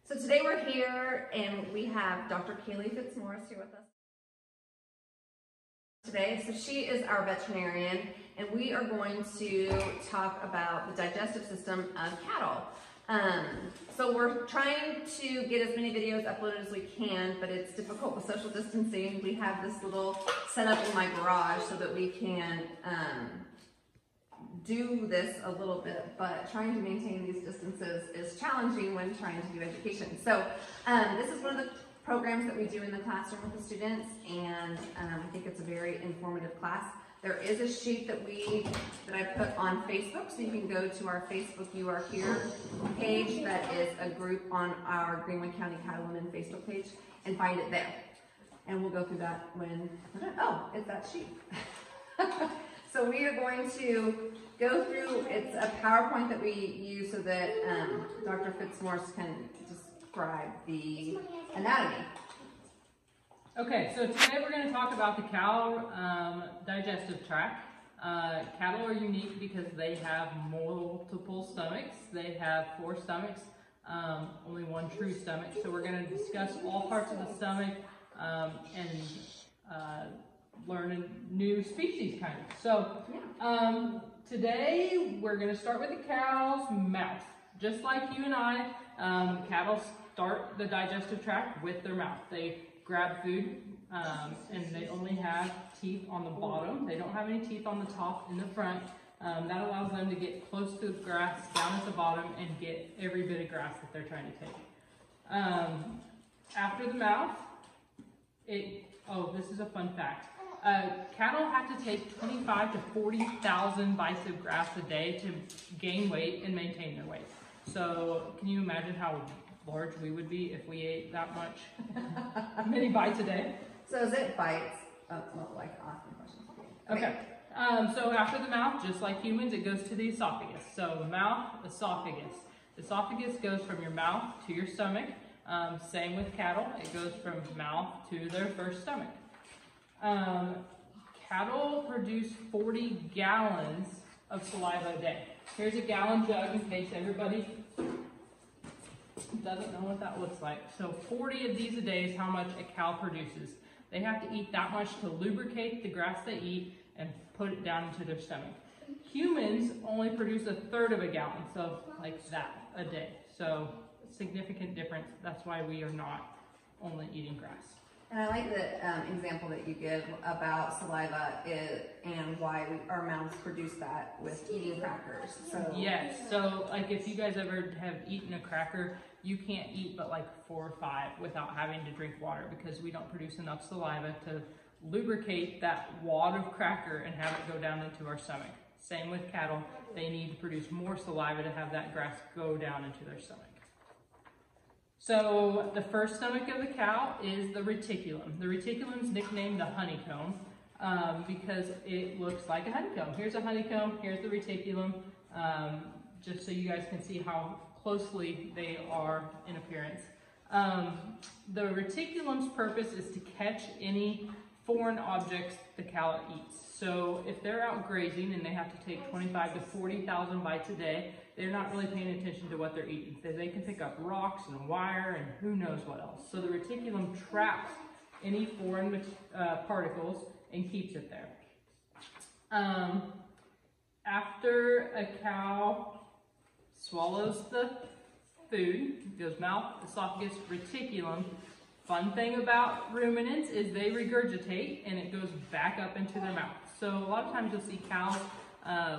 So today we're here and we have Dr. Kailey Fitzmorris here with us today. So she is our veterinarian and we are going to talk about the digestive system of cattle. So we're trying to get as many videos uploaded as we can, but it's difficult with social distancing. We have this little setup in my garage so that we can do this a little bit, but trying to maintain these distances is challenging when trying to do education. So this is one of the programs that we do in the classroom with the students, and I think it's a very informative class. There is a sheet that I put on Facebook, so you can go to our Facebook You Are Here page that is a group on our Greenwood County Cattlewomen Facebook page and find it there. And we'll go through that when we're done. Oh, it's that sheet. So we are going to go through, it's a PowerPoint that we use so that Dr. Fitzmorris can describe the anatomy. Okay, so today we're going to talk about the cow digestive tract. Cattle are unique because they have multiple stomachs. They have 4 stomachs, only 1 true stomach. So we're going to discuss all parts of the stomach and learn a new species kind of. So today we're going to start with the cow's mouth. Just like you and I, cattle start the digestive tract with their mouth. They grab food and they only have teeth on the bottom. They don't have any teeth on the top in the front. That allows them to get close to the grass down at the bottom and get every bit of grass that they're trying to take. After the mouth, this is a fun fact. Cattle have to take 25 to 40,000 bites of grass a day to gain weight and maintain their weight. So can you imagine how large we would be if we ate that much, many bites a day? So is it bites? Oh, well, like awesome questions. Okay. So after the mouth, just like humans, it goes to the esophagus. So mouth, esophagus. Esophagus goes from your mouth to your stomach. Same with cattle. It goes from mouth to their first stomach. Cattle produce 40 gallons of saliva a day. Here's a gallon jug in case everybody doesn't know what that looks like. So 40 of these a day is how much a cow produces. They have to eat that much to lubricate the grass they eat and put it down into their stomach. Humans only produce 1/3 of a gallon, so like that a day. So significant difference. That's why we are not only eating grass. And I like the example that you give about saliva and why our mouths produce that with eating crackers. So yes, so like if you guys ever have eaten a cracker, you can't eat but like 4 or 5 without having to drink water because we don't produce enough saliva to lubricate that wad of cracker and have it go down into our stomach. Same with cattle, they need to produce more saliva to have that grass go down into their stomach. So the first stomach of the cow is the reticulum. The reticulum is nicknamed the honeycomb because it looks like a honeycomb. Here's a honeycomb, here's the reticulum, just so you guys can see how closely they are in appearance. The reticulum's purpose is to catch any foreign objects the cow eats. So if they're out grazing and they have to take 25 to 40,000 bites a day, they're not really paying attention to what they're eating. So they can pick up rocks and wire and who knows what else. So the reticulum traps any foreign particles and keeps it there. After a cow swallows the food, it goes mouth, esophagus, reticulum. Fun thing about ruminants is they regurgitate and it goes back up into their mouth. So a lot of times you'll see cows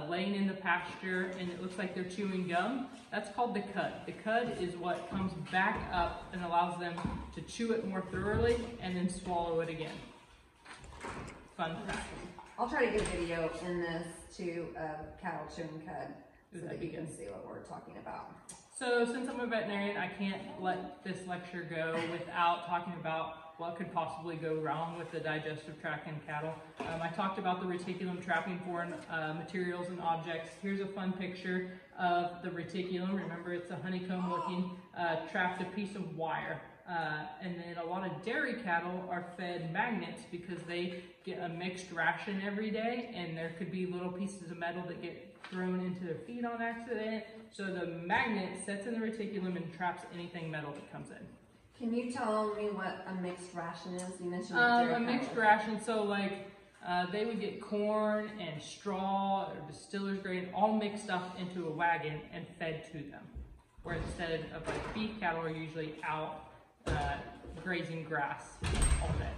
laying in the pasture and it looks like they're chewing gum. That's called the cud. The cud is what comes back up and allows them to chew it more thoroughly and then swallow it again. Fun fact. I'll try to get a video in this too of cattle chewing cud so that you can see what we're talking about. So since I'm a veterinarian, I can't let this lecture go without talking about what could possibly go wrong with the digestive tract in cattle. I talked about the reticulum trapping foreign materials and objects. Here's a fun picture of the reticulum. Remember, it's a honeycomb looking, trapped a piece of wire. And then a lot of dairy cattle are fed magnets because they get a mixed ration every day, and there could be little pieces of metal that get thrown into their feed on accident. So the magnet sets in the reticulum and traps anything metal that comes in. Can you tell me what a mixed ration is? You mentioned A mixed ration, so like they would get corn and straw or distiller's grain all mixed up into a wagon and fed to them. Where instead of like beef cattle are usually out grazing grass all day.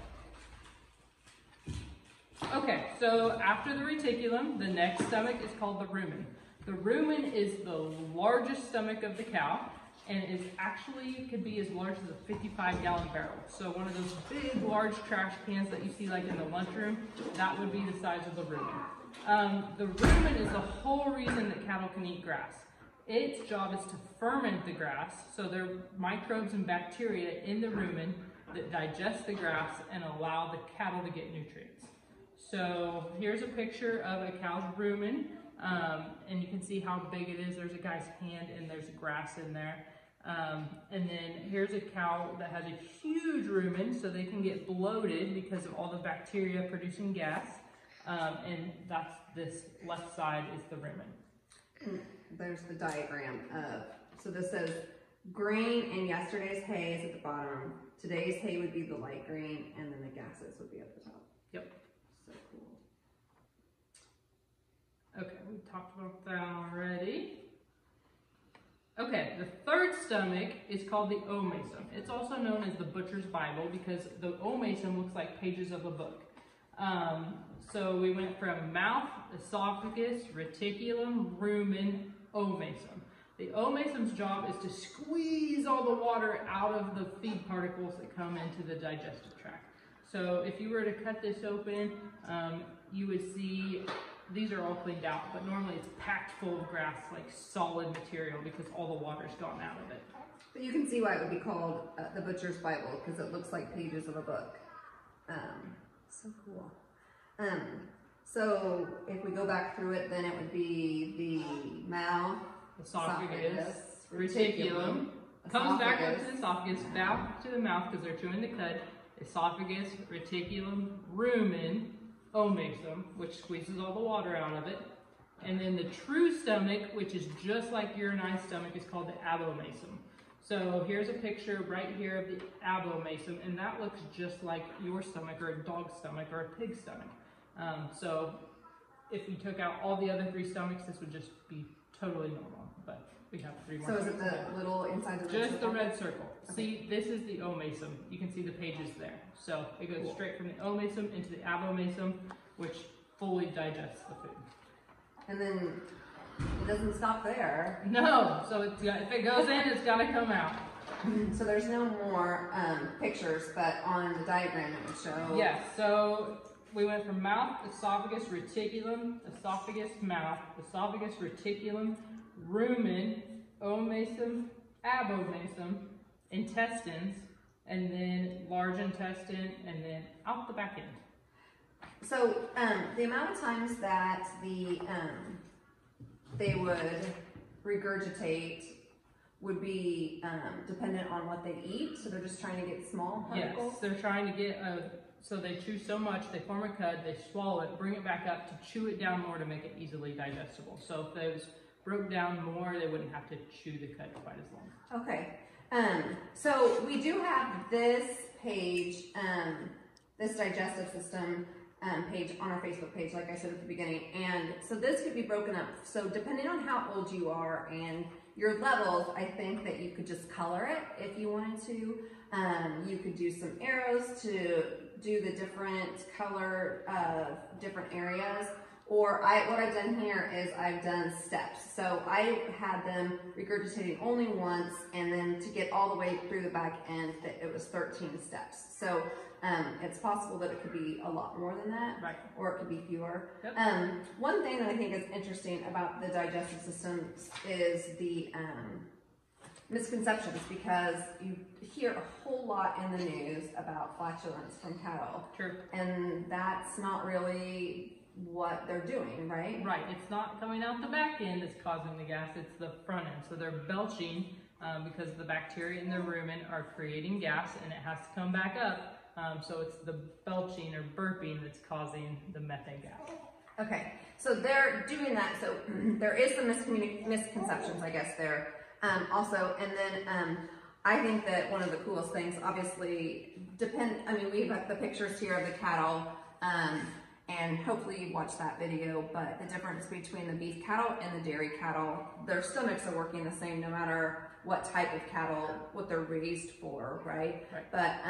Okay, so after the reticulum, the next stomach is called the rumen. The rumen is the largest stomach of the cow, and is actually could be as large as a 55-gallon barrel. So one of those big, large trash cans that you see like in the lunchroom, that would be the size of the rumen. The rumen is the whole reason that cattle can eat grass. Its job is to ferment the grass, so there are microbes and bacteria in the rumen that digest the grass and allow the cattle to get nutrients. So here's a picture of a cow's rumen, and you can see how big it is. There's a guy's hand and there's grass in there. And then here's a cow that has a huge rumen, so they can get bloated because of all the bacteria producing gas. And that's this left side is the rumen. There's the diagram of, so this says grain and yesterday's hay is at the bottom. Today's hay would be the light green, and then the gases would be at the top. Yep. So cool. Okay, we talked about that already. Okay, the third stomach is called the omasum. It's also known as the butcher's Bible because the omasum looks like pages of a book. So we went from mouth, esophagus, reticulum, rumen, omasum. The omasum's job is to squeeze all the water out of the feed particles that come into the digestive tract. So if you were to cut this open, you would see these are all cleaned out, but normally it's packed full of grass, like solid material, because all the water's gone out of it. But you can see why it would be called the Butcher's Bible, because it looks like pages of a book. So cool. So if we go back through it, then it would be the mouth, esophagus, reticulum, comes back up to the esophagus, back to the mouth because they're chewing the cud, esophagus, reticulum, rumen, omasum, which squeezes all the water out of it. And then the true stomach, which is just like your and I's stomach, is called the abomasum. So here's a picture right here of the abomasum, and that looks just like your stomach or a dog's stomach or a pig's stomach. So if you took out all the other three stomachs, this would just be totally normal, but we have three more. So is it the little inside the red just circle? the red circle. Okay. See, this is the omasum. You can see the pages there. So it goes straight from the omasum into the abomasum, which fully digests the food. And then it doesn't stop there. No, so it's got, if it goes in, it's got to come out. So there's no more pictures, but on the diagram it would show. Yes, so we went from mouth, esophagus, reticulum, esophagus, mouth, esophagus, reticulum, rumen, omasum, abomasum, intestines, and then large intestine, and then out the back end. So the amount of times that they would regurgitate would be dependent on what they eat. So they're just trying to get small particles. Yes, they're trying to get so they chew so much, they form a cud, they swallow it, bring it back up to chew it down more to make it easily digestible. So if those broke down more, they wouldn't have to chew the cud quite as long. Okay. So we do have this page, this digestive system page on our Facebook page, like I said at the beginning. And so this could be broken up. So depending on how old you are and your levels, I think that you could just color it if you wanted to. You could do some arrows to do the different color of different areas. Or what I've done here is I've done steps. So I had them regurgitating only once, and then to get all the way through the back end, it was 13 steps. So it's possible that it could be a lot more than that, right, or it could be fewer. Yep. One thing that I think is interesting about the digestive system is the misconceptions, because you hear a whole lot in the news about flatulence from cattle. True. And that's not really what they're doing, right? Right, it's not coming out the back end that's causing the gas, it's the front end. So they're belching because the bacteria in their rumen are creating gas, and it has to come back up. So it's the belching or burping that's causing the methane gas. Okay, so they're doing that. So there is some misconceptions, I guess, there also. And then I think that one of the coolest things, obviously, I mean, we've got the pictures here of the cattle, and hopefully you watched that video, but the difference between the beef cattle and the dairy cattle, their stomachs are working the same no matter what type of cattle, what they're raised for, right? But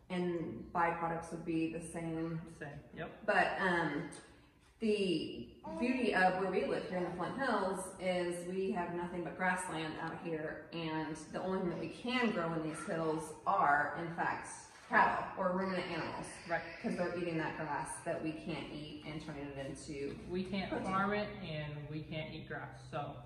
and byproducts would be the same. Yep. But the beauty of where we live here in the Flint Hills is we have nothing but grassland out here, and the only thing that we can grow in these hills are, in fact, cattle or ruminant animals. Right. Because they're eating that grass that we can't eat and turning it into. We can't farm it, and we can't eat grass. So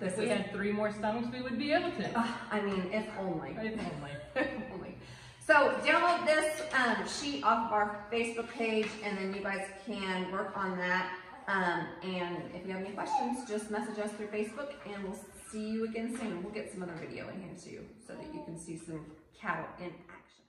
if we had 3 more stomachs, we would be able to. I mean, if only. If only. If only. So download this sheet off of our Facebook page, and then you guys can work on that. And if you have any questions, just message us through Facebook, and we'll see you again soon. We'll get some other video in here too, so that you can see some cattle in action.